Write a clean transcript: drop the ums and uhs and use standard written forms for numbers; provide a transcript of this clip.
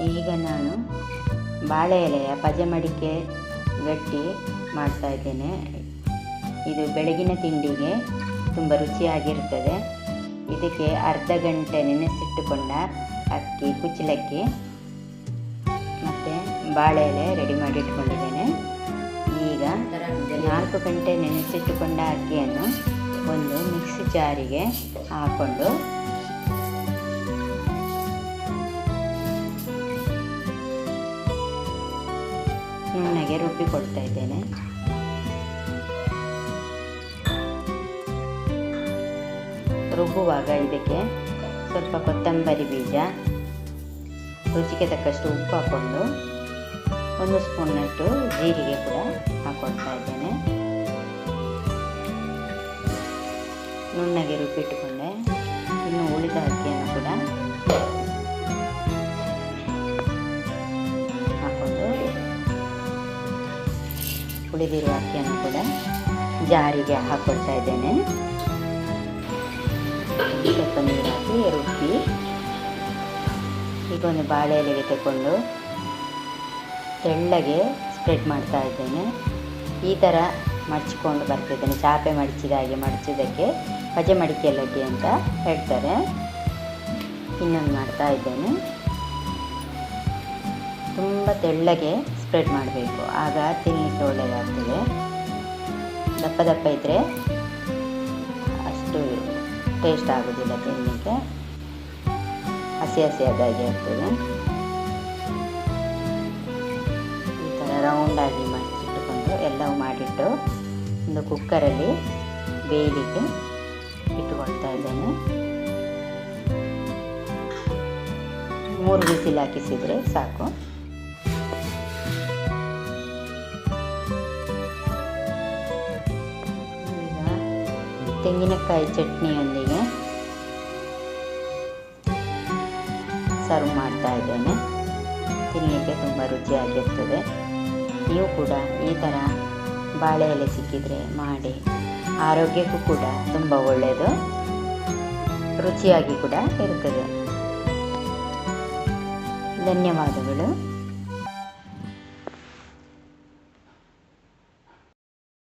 ಈಗ ನಾನು ಬಾಳೆ ಎಲೆಯ ಪಜಮಡಿಕೆ ಗಟ್ಟಿ ಮಾಡ್ತಾಯಿದ್ದೇನೆ. ಇದು ಬೆಳಗಿನ ತಿಂಡಿಗೆ ತುಂಬ ರುಚಿಯಾಗಿರ್ತದೆ. ಇದಕ್ಕೆ ಅರ್ಧ ಗಂಟೆ ನೆನೆಸಿಟ್ಟುಕೊಂಡ ಅಕ್ಕಿ, ಕುಚ್ಚಲಕ್ಕಿ ಮತ್ತು ಬಾಳೆ ಎಲೆ ರೆಡಿ ಮಾಡಿ ಇಟ್ಕೊಂಡಿದ್ದೇನೆ. ಈಗ 4 ಗಂಟೆ ನೆನೆಸಿಟ್ಟುಕೊಂಡ ಅಕ್ಕಿಯನ್ನು ಒಂದು ಮಿಕ್ಸಿ ಜಾರಿಗೆ ಹಾಕ್ಕೊಂಡು ನುಣ್ಣಗೆ ರುಬ್ಬಿಕೊಳ್ತಾ ಇದ್ದೇನೆ. ರುಬ್ಬುವಾಗ ಇದಕ್ಕೆ ಸ್ವಲ್ಪ ಕೊತ್ತಂಬರಿ ಬೀಜ, ರುಚಿಗೆ ತಕ್ಕಷ್ಟು ಉಪ್ಪು ಹಾಕ್ಕೊಂಡು 1 ಸ್ಪೂನ್ನಷ್ಟು ಜೀರಿಗೆ ಕೂಡ ಹಾಕ್ಕೊಳ್ತಾ ಇದ್ದೇನೆ. ನುಣ್ಣಗೆ ರುಬ್ಬಿಟ್ಟುಕೊಂಡೆ. ಇನ್ನು ಉಳಿದ ಅಕ್ಕಿಯನ್ನು ಕೂಡ ಹಾಕ್ಕೊಂಡು ಉಳಿದಿರುವ ಅಕ್ಕಿಯನ್ನು ಕೂಡ ಜಾರಿಗೆ ಹಾಕ್ಕೊಳ್ತಾ ಇದ್ದೇನೆ. ಸ್ವಲ್ಪ ನೀರು ಹಾಕಿ ರುಬ್ಬಿ ಈಗ ಒಂದು ಬಾಳೆ ಎಲೆಗೆ ತಗೊಂಡು ತೆಳ್ಳಗೆ ಸ್ಪ್ರೆಡ್ ಮಾಡ್ತಾ ಇದ್ದೇನೆ. ಈ ಥರ ಮಡಚಿಕೊಂಡು ಬರ್ತಿದ್ದೇನೆ. ಚಾಪೆ ಮಡಚಿದ ಹಾಗೆ ಮಡಚೋದಕ್ಕೆ ಪಜಮಡಿಕೆ ಲಡ್ಡಿ ಅಂತ ಹೇಳ್ತಾರೆ. ಇನ್ನೊಂದು ಮಾಡ್ತಾ ಇದ್ದೇನೆ. ತುಂಬ ತೆಳ್ಳಗೆ ಸ್ಪ್ರೆಡ್ ಮಾಡಬೇಕು, ಆಗ ತಿನ್ನಲಿಕ್ಕೆ ಒಳ್ಳೆಯದಾಗ್ತದೆ. ದಪ್ಪ ದಪ್ಪ ಇದ್ದರೆ ಅಷ್ಟು ಟೇಸ್ಟ್ ಆಗೋದಿಲ್ಲ ತಿನ್ನಲಿಕ್ಕೆ, ಹಸಿ ಹಸಿಯಾದಾಗೆ ಇರ್ತದೆ. ಈ ಥರ ರೌಂಡಾಗಿ ಮಡಚಿಟ್ಟುಕೊಂಡು ಎಲ್ಲವೂ ಮಾಡಿಟ್ಟು ಒಂದು ಕುಕ್ಕರಲ್ಲಿ ಬೇಯಲಿಕ್ಕೆ ಇಟ್ಟುಕೊಳ್ತಾ ಇದ್ದೇನೆ. 3 ವಿಸಿಲ್ ಹಾಕಿಸಿದರೆ ಸಾಕು. ಈಗ ತೆಂಗಿನಕಾಯಿ ಚಟ್ನಿಯೊಂದಿಗೆ ಸರ್ವ್ ಮಾಡ್ತಾ ಇದ್ದೇನೆ. ತಿನ್ನಲಿಕ್ಕೆ ತುಂಬ ರುಚಿಯಾಗಿರ್ತದೆ. ನೀವು ಕೂಡ ಈ ಥರ ಬಾಳೆ ಎಲೆ ಸಿಕ್ಕಿದರೆ ಮಾಡಿ. ಆರೋಗ್ಯಕ್ಕೂ ಕೂಡ ತುಂಬ ಒಳ್ಳೆಯದು, ರುಚಿಯಾಗಿ ಕೂಡ ಇರ್ತದೆ. ಧನ್ಯವಾದಗಳು.